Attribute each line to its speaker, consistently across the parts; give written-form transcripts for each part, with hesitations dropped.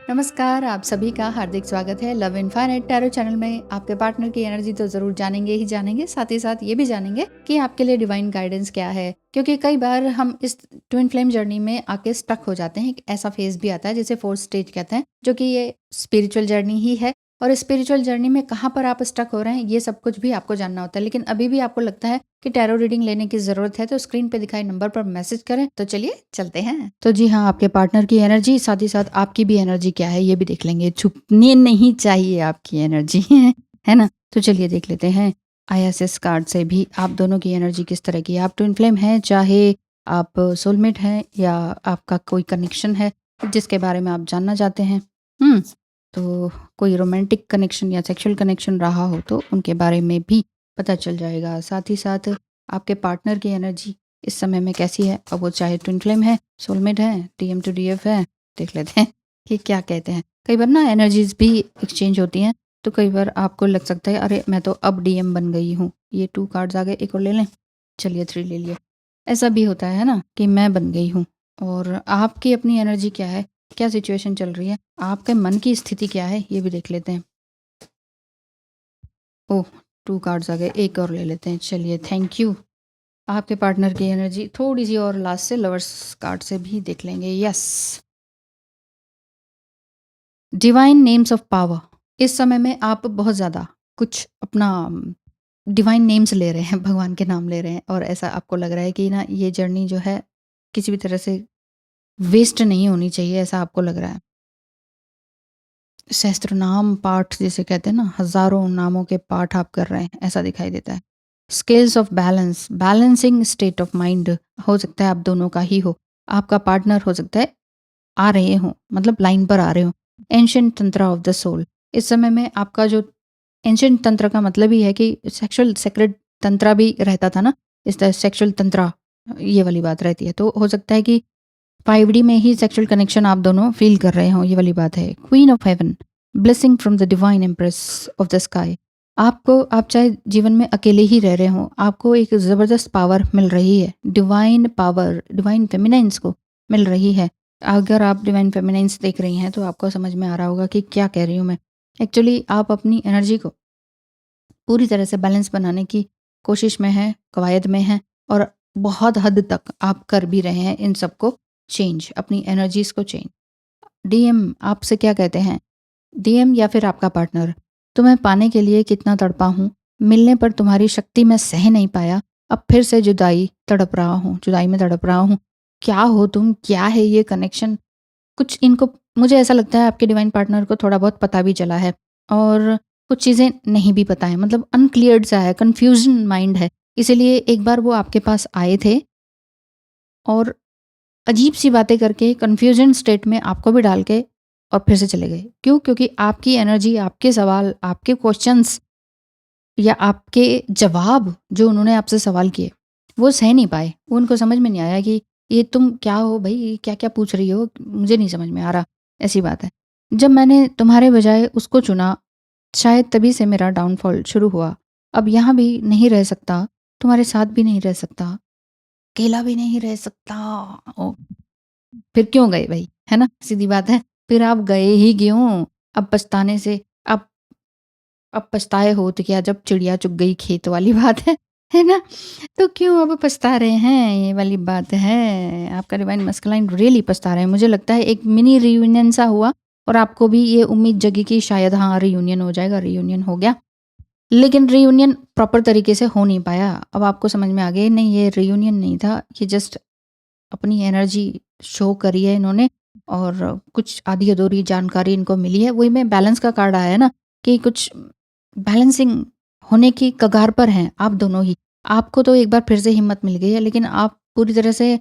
Speaker 1: नमस्कार, आप सभी का हार्दिक स्वागत है लव इनफाइनाइट टैरो चैनल में। आपके पार्टनर की एनर्जी तो ज़रूर जानेंगे ही जानेंगे, साथ ही साथ ये भी जानेंगे कि आपके लिए डिवाइन गाइडेंस क्या है। क्योंकि कई बार हम इस ट्विन फ्लेम जर्नी में आके स्टक हो जाते हैं। एक ऐसा फेज भी आता है जिसे फोर्थ स्टेज कहते हैं, जो कि ये स्पिरिचुअल जर्नी ही है। और स्पिरिचुअल जर्नी में कहाँ पर आप स्टक हो रहे हैं, ये सब कुछ भी आपको जानना होता है। लेकिन अभी भी आपको लगता है कि टैरो रीडिंग लेने की जरूरत है, तो स्क्रीन पे दिखाए नंबर पर मैसेज करें। तो चलिए चलते हैं। तो जी हाँ, आपके पार्टनर की एनर्जी, साथ ही साथ आपकी भी एनर्जी क्या है ये भी देख लेंगे। छुपने नहीं चाहिए आपकी एनर्जी है ना। तो चलिए देख लेते हैं ISS कार्ड से भी आप दोनों की एनर्जी किस तरह की है। आप ट्विन फ्लेम हैं, चाहे आप सोलमेट हैं या आपका कोई कनेक्शन है जिसके बारे में आप जानना चाहते हैं। तो कोई रोमांटिक कनेक्शन या सेक्सुअल कनेक्शन रहा हो तो उनके बारे में भी पता चल जाएगा। साथ ही साथ आपके पार्टनर की एनर्जी इस समय में कैसी है, अब वो चाहे ट्विन फ्लेम है, सोलमेट है, TM टू DF है। देख लेते हैं कि क्या कहते हैं। कई बार ना एनर्जीज भी एक्सचेंज होती हैं, तो कई बार आपको लग सकता है अरे मैं तो अब DM बन गई हूँ। ये 2 कार्ड्स आ गए, एक और ले लें। चलिए 3 ले लिए। ऐसा भी होता है ना कि मैं बन गई हूँ। और आपकी अपनी एनर्जी क्या है, क्या सिचुएशन चल रही है, आपके मन की स्थिति क्या है, ये भी देख लेते हैं। ओह, 2 कार्ड्स आ गए, एक और ले लेते हैं। चलिए थैंक यू। आपके पार्टनर की एनर्जी थोड़ी सी और लास्ट से लवर्स कार्ड से भी देख लेंगे। Yes, divine names of power. इस समय में आप बहुत ज़्यादा कुछ अपना डिवाइन नेम्स ले रहे हैं, भगवान के नाम ले रहे हैं। और ऐसा आपको लग रहा है कि ना ये जर्नी जो है किसी भी तरह से वेस्ट नहीं होनी चाहिए, ऐसा आपको लग रहा है। सहस्त्र नाम पाठ जिसे कहते हैं ना, हजारों नामों के पाठ आप कर रहे हैं, ऐसा दिखाई देता है। Scales of balance, balancing state of mind हो सकता है आप दोनों का ही हो। आपका पार्टनर हो सकता है आ रहे हो, मतलब लाइन पर आ रहे हो। Ancient tantra of the soul. इस समय में आपका जो एंशिएंट तंत्र का मतलब ही है कि सेक्सुअल सेक्रेट तंत्रा भी रहता था ना, इस तरह सेक्सुअल तंत्रा ये वाली बात रहती है। तो हो सकता है कि 5D में ही सेक्सुअल कनेक्शन आप दोनों फील कर रहे हो, ये वाली बात है। Queen of haven, blessing from the divine empress of the sky. आपको, आप चाहे जीवन में अकेले ही रह रहे हो, आपको एक ज़बरदस्त पावर मिल रही है। डिवाइन पावर डिवाइन फेमिनाइंस को मिल रही है। अगर आप डिवाइन फेमिनाइंस देख रही हैं तो आपको समझ में आ रहा होगा कि क्या कह रही हूँ मैं। एक्चुअली आप अपनी एनर्जी को पूरी तरह से बैलेंस बनाने की कोशिश में हैं, कवायद में हैं। और बहुत हद तक आप कर भी रहे हैं इन सबको चेंज, अपनी एनर्जीज को चेंज। DM आपसे क्या कहते हैं, DM या फिर आपका पार्टनर, तुम्हें पाने के लिए कितना तड़पा हूँ, मिलने पर तुम्हारी शक्ति मैं सह नहीं पाया, अब फिर से जुदाई तड़प रहा हूँ, जुदाई में तड़प रहा हूँ। क्या हो तुम, क्या है ये कनेक्शन, कुछ इनको, मुझे ऐसा लगता है आपके डिवाइन पार्टनर को थोड़ा बहुत पता भी चला है। और कुछ चीज़ें नहीं भी पता है, मतलब अनक्लियर्ड सा है, कन्फ्यूजन माइंड है। इसीलिए एक बार वो आपके पास आए थे और अजीब सी बातें करके कन्फ्यूजन स्टेट में आपको भी डाल के और फिर से चले गए। क्यों? क्योंकि आपकी एनर्जी, आपके सवाल, आपके क्वेश्चंस या आपके जवाब जो उन्होंने आपसे सवाल किए, वो सह नहीं पाए। वो उनको समझ में नहीं आया कि ये तुम क्या हो भाई, क्या क्या पूछ रही हो, मुझे नहीं समझ में आ रहा। ऐसी बात है। जब मैंने तुम्हारे बजाय उसको चुना, शायद तभी से मेरा डाउनफॉल शुरू हुआ। अब यहाँ भी नहीं रह सकता, तुम्हारे साथ भी नहीं रह सकता, अकेला भी नहीं रह सकता। ओ, फिर क्यों गए भाई, है ना, सीधी बात है। फिर आप गए ही क्यों? अब पछताने से, अब अब पछताए हो तो क्या, जब चिड़िया चुग गई खेत वाली बात है ना। तो क्यों अब पछता रहे हैं, ये वाली बात है। आपका डिवाइन मस्कुलाइन रियली पछता रहे हैं। मुझे लगता है एक मिनी रियूनियन सा हुआ और आपको भी ये उम्मीद जगी कि शायद हाँ रियूनियन हो जाएगा, रियूनियन हो गया। लेकिन रियूनियन प्रॉपर तरीके से हो नहीं पाया। अब आपको समझ में आ गया नहीं, ये रियूनियन नहीं था, ये जस्ट अपनी एनर्जी शो करी है इन्होंने। और कुछ आधी अधूरी जानकारी इनको मिली है। वही में बैलेंस का कार्ड आया है ना, कि कुछ बैलेंसिंग होने की कगार पर हैं आप दोनों ही। आपको तो एक बार फिर से हिम्मत मिल गई है, लेकिन आप पूरी तरह से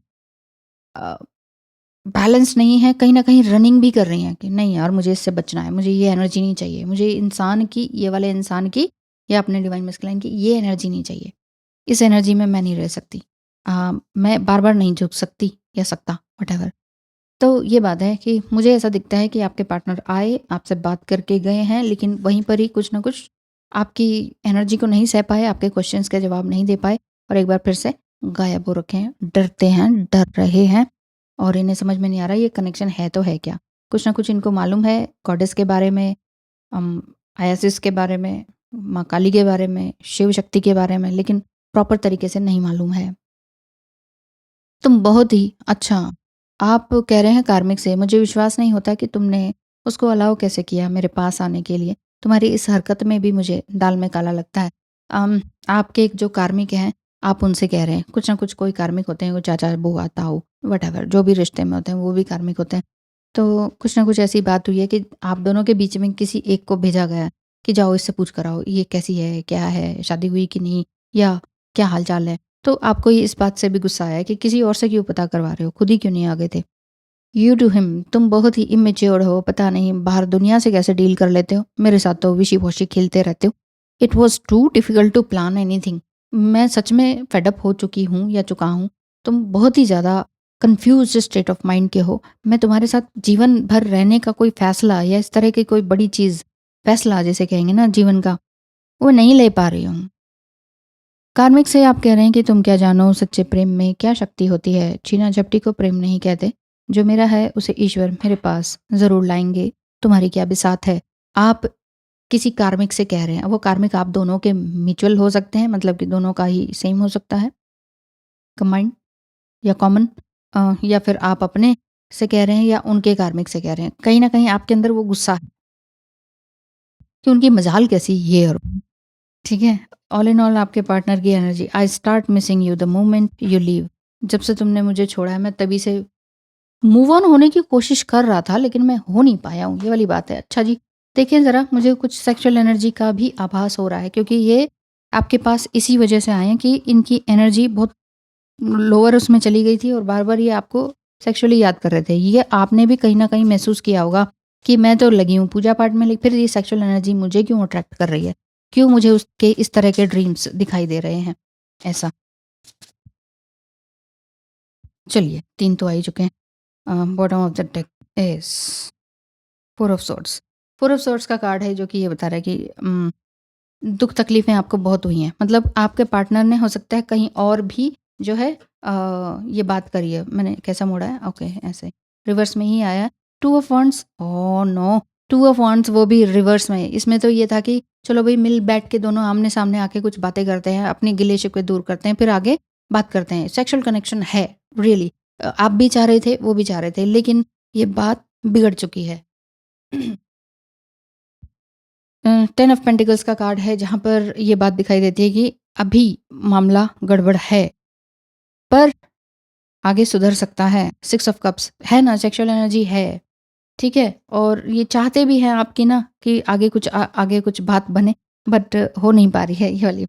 Speaker 1: बैलेंस नहीं है। कहीं ना कहीं रनिंग भी कर रही हैं कि नहीं यार, मुझे इससे बचना है, मुझे ये एनर्जी नहीं चाहिए, मुझे इंसान की, ये वाले इंसान की या अपने डिवाइन मस्कुलाइन की ये एनर्जी नहीं चाहिए। इस एनर्जी में मैं नहीं रह सकती। मैं बार बार नहीं झुक सकती या सकता, वट। तो ये बात है कि मुझे ऐसा दिखता है कि आपके पार्टनर आए, आपसे बात करके गए हैं, लेकिन वहीं पर ही कुछ ना कुछ आपकी एनर्जी को नहीं सह पाए, आपके क्वेश्चंस के जवाब नहीं दे पाए और एक बार फिर से गायब हो रखे हैं, डरते हैं, डर रहे हैं। और इन्हें समझ में नहीं आ रहा ये कनेक्शन है तो है क्या। कुछ ना कुछ इनको मालूम है गॉडेस के बारे में, आयासिस के बारे में, माँ काली के बारे में, शिव शक्ति के बारे में, लेकिन प्रॉपर तरीके से नहीं मालूम है। तुम बहुत ही अच्छा। आप कह रहे हैं कार्मिक से, मुझे विश्वास नहीं होता कि तुमने उसको अलाउ कैसे किया मेरे पास आने के लिए। तुम्हारी इस हरकत में भी मुझे दाल में काला लगता है। आपके एक जो कार्मिक हैं, आप उनसे कह रहे हैं, कुछ ना कुछ कोई कार्मिक होते हैं, वो चाचा, बुआ, ताऊ, व्हाटएवर जो भी रिश्ते में होते हैं, वो भी कार्मिक होते हैं। तो कुछ ना कुछ ऐसी बात हुई है कि आप दोनों के बीच में किसी एक को भेजा गया है कि जाओ इससे पूछ कर आओ, ये कैसी है, क्या है, शादी हुई कि नहीं, या क्या हाल-चाल है। तो आपको ये इस बात से भी गुस्सा आया कि किसी और से क्यों पता करवा रहे हो? खुद ही क्यों नहीं आ गए थे? यू टू हिम, तुम बहुत ही इमैच्योर हो, पता नहीं बाहर दुनिया से कैसे डील कर लेते हो। मेरे साथ तो विशी-वॉशी खेलते रहते हो। It was too difficult to plan anything. मैं सच में फेड अप हो चुकी हूँ या चुका हूँ। तुम बहुत ही ज़्यादा कन्फ्यूज़्ड स्टेट ऑफ माइंड के हो। मैं तुम्हारे साथ जीवन भर रहने का कोई फ़ैसला या इस तरह की कोई बड़ी चीज़, फ़ैसला जिसे कहेंगे ना जीवन का, वो नहीं ले पा रही हूँ। कार्मिक से आप कह रहे हैं कि तुम क्या जानो सच्चे प्रेम में क्या शक्ति होती है। छीना झपटी को प्रेम नहीं कहते। जो मेरा है उसे ईश्वर मेरे पास ज़रूर लाएँगे। तुम्हारी क्या बिसात है। आप किसी कार्मिक से कह रहे हैं। वो कार्मिक आप दोनों के म्यूचुअल हो सकते हैं, मतलब कि दोनों का ही सेम हो सकता है, कंबाइंड या कॉमन, या फिर आप अपने से कह रहे हैं या उनके कार्मिक से कह रहे हैं। कहीं न कहीं आपके अंदर वो गुस्सा है कि उनकी मजाल कैसी ये और वो। ठीक है? ऑल इन ऑल आपके पार्टनर की energy, I start missing you the moment you leave. जब से तुमने मुझे छोड़ा है मैं तभी से मूव ऑन होने की कोशिश कर रहा था, लेकिन मैं हो नहीं पाया हूँ, ये वाली बात है। अच्छा जी, देखिए ज़रा, मुझे कुछ सेक्सुअल एनर्जी का भी आभास हो रहा है, क्योंकि ये आपके पास इसी वजह से आए हैं कि इनकी एनर्जी बहुत लोअर उसमें चली गई थी और बार-बार ये आपको सेक्सुअली याद कर रहे थे। ये आपने भी कहीं न कहीं महसूस किया होगा कि मैं तो लगी हूँ पूजा-पाठ में, फिर ये सेक्सुअल एनर्जी मुझे क्यों अट्रैक्ट कर रही है? क्यों मुझे उसके इस तरह के ड्रीम्स दिखाई दे रहे हैं? ऐसा। चलिए, 3 तो आ ही चुके हैं। Bottom of the deck is 4 of swords. 4 of swords का कार्ड है जो कि ये बता रहा है कि दुःख तकलीफ़ें आपको बहुत हुई हैं। मतलब आपके पार्टनर ने हो सकता है कहीं और भी जो है ये बात करी है। मैंने कैसा मोड़ा है? ओके, ऐसे। रिवर्स में ही आया है। 2 of wands, oh no! 2 of wands, वो भी रिवर्स में। इसमें तो ये था कि चलो भई मिल बैठ के दोनों आमने-सामने आके कुछ बातें करते हैं, अपनी गिले-शिकवे दूर करते हैं, फिर आगे बात करते हैं। सेक्सुअल कनेक्शन है, रियली। आप भी चाह रहे थे, वो भी चाह रहे थे, लेकिन ये बात बिगड़ चुकी है। 10 ऑफ पेंटिकल्स का कार्ड है जहाँ पर ये बात दिखाई देती है कि अभी मामला गड़बड़ है, पर आगे सुधर सकता है। 6 ऑफ कप्स है ना, सेक्सुअल एनर्जी है, ठीक है? और ये चाहते भी हैं आपकी ना कि आगे कुछ बात बने, बट हो नहीं पा रही है ये वाली।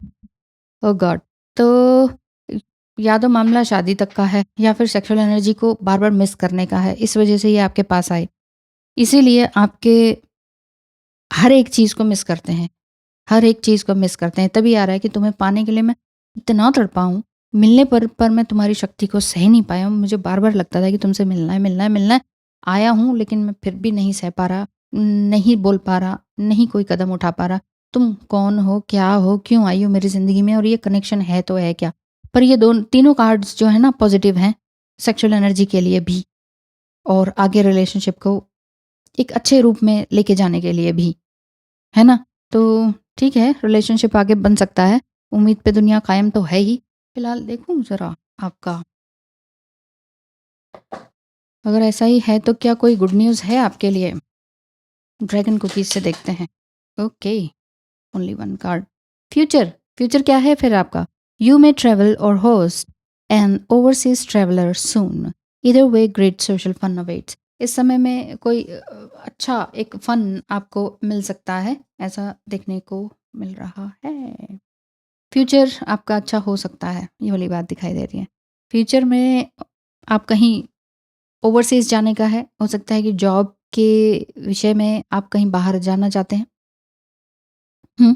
Speaker 1: ओह गॉड! तो या तो मामला शादी तक का है या फिर सेक्सुअल एनर्जी को बार-बार मिस करने का है, इस वजह से ये आपके पास आए। इसीलिए आपके हर एक चीज़ को मिस करते हैं। हर एक चीज़ को मिस करते हैं। तभी आ रहा है कि तुम्हें पाने के लिए मैं इतना तड़पा हूँ, मिलने पर मैं तुम्हारी शक्ति को सह नहीं पाया हूँ। मुझे बार-बार लगता था कि तुमसे मिलना है, मिलना है, मिलना है। आया हूँ, लेकिन मैं फिर भी नहीं सह पा रहा, नहीं बोल पा रहा, नहीं कोई कदम उठा पा रहा। तुम कौन हो, क्या हो, क्यों आई हो मेरी ज़िंदगी में और ये कनेक्शन है तो है क्या? पर ये तीनों कार्ड्स जो है ना पॉज़िटिव हैं, सेक्सुअल एनर्जी के लिए भी और आगे रिलेशनशिप को एक अच्छे रूप में लेके जाने के लिए भी। है ना? तो ठीक है, रिलेशनशिप आगे बन सकता है। उम्मीद पे दुनिया कायम तो है ही। फिलहाल देखूँ ज़रा आपका, अगर ऐसा ही है तो क्या कोई गुड न्यूज़ है आपके लिए? ड्रैगन कुकीज़ से देखते हैं। Okay, only 1 card. Future, future क्या है फिर आपका? यू मे ट्रैवल और host an overseas traveller soon. Either way great social fun awaits. इस समय में कोई अच्छा एक फन आपको मिल सकता है, ऐसा देखने को मिल रहा है। फ्यूचर आपका अच्छा हो सकता है, ये वाली बात दिखाई दे रही है। फ्यूचर में आप कहीं ओवरसीज़ जाने का है, हो सकता है कि जॉब के विषय में आप कहीं बाहर जाना चाहते हैं। हुँ।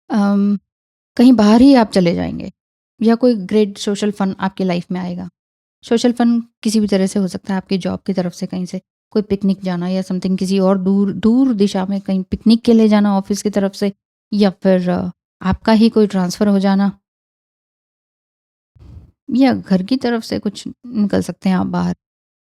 Speaker 1: अम, कहीं बाहर ही आप चले जाएँगे या कोई ग्रेट सोशल फन आपकी लाइफ़ में आएगा। सोशल फन किसी भी तरह से हो सकता है, आपकी जॉब की तरफ से कहीं से कोई पिकनिक जाना या समथिंग, किसी और दूर दूर दिशा में कहीं पिकनिक के लिए जाना ऑफ़िस की तरफ से, या फिर आपका ही कोई ट्रांसफ़र हो जाना, या घर की तरफ से कुछ निकल सकते हैं आप बाहर।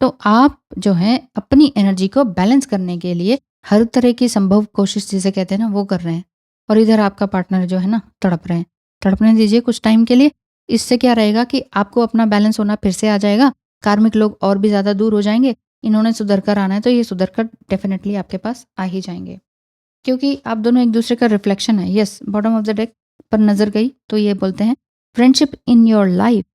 Speaker 1: तो आप जो है अपनी एनर्जी को बैलेंस करने के लिए हर तरह की संभव कोशिश जिसे कहते हैं ना वो कर रहे हैं। और इधर आपका पार्टनर जो है ना तड़प रहे हैं। तड़पने दीजिए कुछ टाइम के लिए। इससे क्या रहेगा कि आपको अपना बैलेंस होना फिर से आ जाएगा। कार्मिक लोग और भी ज़्यादा दूर हो जाएँगे। इन्होंने सुधर कर आना है तो ये सुधर कर डेफ़िनेटली आपके पास आ ही जाएँगे। क्योंकि आप दोनों एक दूसरे का रिफ्लेक्शन है। Yes, bottom of the deck पर नज़र गई तो ये बोलते हैं friendship in your life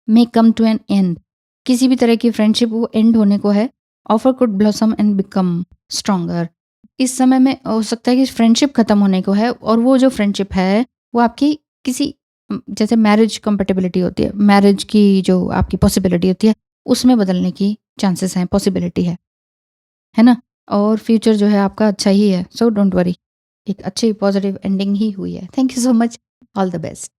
Speaker 1: may come to an end. किसी भी तरह की फ्रेंडशिप वो एंड होने को है। Offer could blossom and become stronger. इस समय में हो सकता है कि फ्रेंडशिप खत्म होने को है और वो जो फ्रेंडशिप है वो आपकी किसी जैसे मैरिज कंपेटेबिलिटी होती है, मैरिज की जो आपकी पॉसिबिलिटी होती है उसमें बदलने की चांसेस हैं, पॉसिबिलिटी है ना? और फ्यूचर जो है आपका अच्छा ही है, सो डोंट वरी। एक अच्छी पॉजिटिव एंडिंग ही हुई है। Thank you so much. All the best.